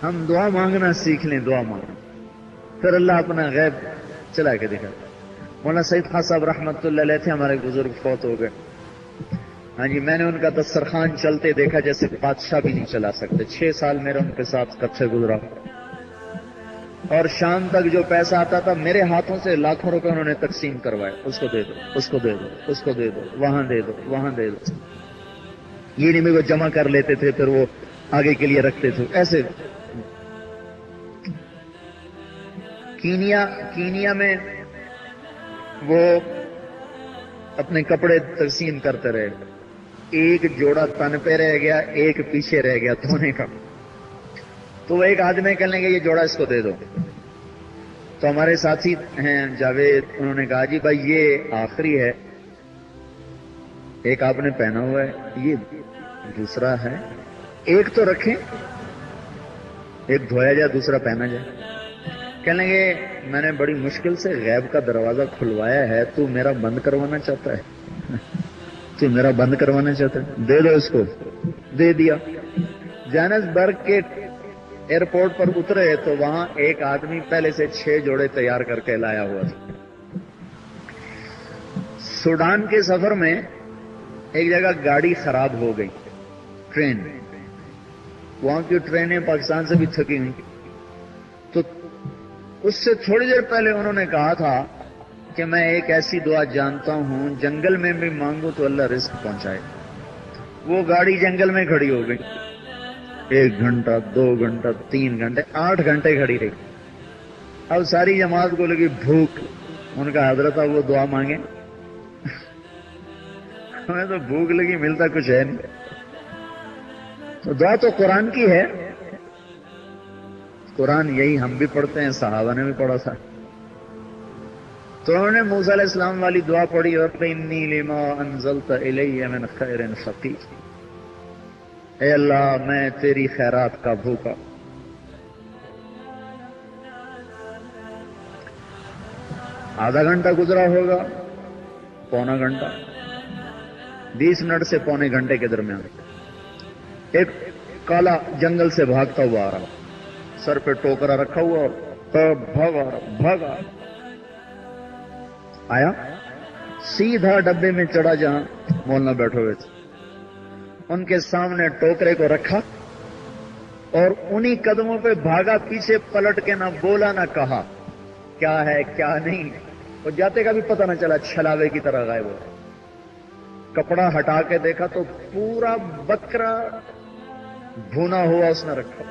ہم دعا مانگنا سیکھ لیں، دعا مانگنا، پھر اللہ اپنا غیب چلا کے دکھا۔ مولانا سعید خان صاحب رحمت اللہ علیہ تھے، ہمارے بزرگ فوت ہو گئے۔ ہاں جی، میں نے ان کا دسترخوان چلتے دیکھا جیسے بادشاہ بھی نہیں چلا سکتے۔ 6 سال میرے ان کے ساتھ کب سے گزرا، اور شام تک جو پیسہ آتا تھا میرے ہاتھوں سے لاکھوں روپے انہوں نے تقسیم کروائے، اس کو دے دو، اس کو دے دو، اس کو دے دو، وہاں دے دو، وہاں دے دو۔ یہ نہیں، میرے کو جمع کر لیتے تھے پھر وہ آگے کے لیے رکھتے تھے ایسے۔ کینیا میں وہ اپنے کپڑے تقسیم کرتے رہے، ایک جوڑا تن پہ رہ گیا، ایک پیچھے رہ گیا دھونے کا۔ تو وہ ایک آدمی کہنے لگے یہ جوڑا اس کو دے دو۔ تو ہمارے ساتھی ہیں جاوید، انہوں نے کہا جی بھائی یہ آخری ہے، ایک آپ نے پہنا ہوا ہے، یہ دوسرا ہے، ایک تو رکھیں، ایک دھویا جائے دوسرا پہنا جائے۔ کہنے لگے میں نے بڑی مشکل سے غیب کا دروازہ کھلوایا ہے، تو میرا بند کروانا چاہتا ہے؟ تو میرا بند کروانا چاہتا ہے؟ دے دو اس کو۔ دے دیا۔ جوہانسبرگ کے ایئرپورٹ پر اترے تو وہاں ایک آدمی پہلے سے 6 جوڑے تیار کر کے لایا ہوا تھا۔ سوڈان کے سفر میں ایک جگہ گاڑی خراب ہو گئی، ٹرین، وہاں کی ٹرینیں پاکستان سے بھی تھکی ہوئی، تو اس سے تھوڑی دیر پہلے انہوں نے کہا تھا کہ میں ایک ایسی دعا جانتا ہوں جنگل میں بھی مانگوں تو اللہ رزق پہنچائے۔ وہ گاڑی جنگل میں کھڑی ہو گئی، 1 گھنٹہ، 2 گھنٹہ، 3 گھنٹے، 8 گھنٹے کھڑی رہی۔ اب ساری جماعت کو لگی بھوک، ان کا حضرت اب وہ دعا مانگے، ہمیں تو بھوک لگی، ملتا کچھ ہے نہیں۔ تو دعا تو قرآن کی ہے، قرآن یہی ہم بھی پڑھتے ہیں، صحابہ نے بھی پڑھا تھا۔ تو انہوں نے موسیٰ علیہ السلام والی دعا پڑھی، رب انی لما انزلت الی من خیر فقیر، اے اللہ میں تیری خیرات کا بھوکا۔ آدھا گھنٹہ گزرا ہوگا، پونا گھنٹہ، 20 منٹ سے پونے گھنٹے کے درمیان ایک کالا جنگل سے بھاگتا ہوا آ رہا، سر پہ ٹوکرا رکھا ہوا، بھاگا آیا، سیدھا ڈبے میں چڑھا جہاں مولانا بیٹھے ہوئے تھے، ان کے سامنے ٹوکرے کو رکھا اور انہی قدموں پہ بھاگا، پیچھے پلٹ کے نہ بولا نہ کہا کیا ہے کیا نہیں، وہ جاتے کا بھی پتہ نہ چلا، چھلاوے کی طرح غائب ہو۔ کپڑا ہٹا کے دیکھا تو پورا بکرا بھونا ہوا اس نے رکھا،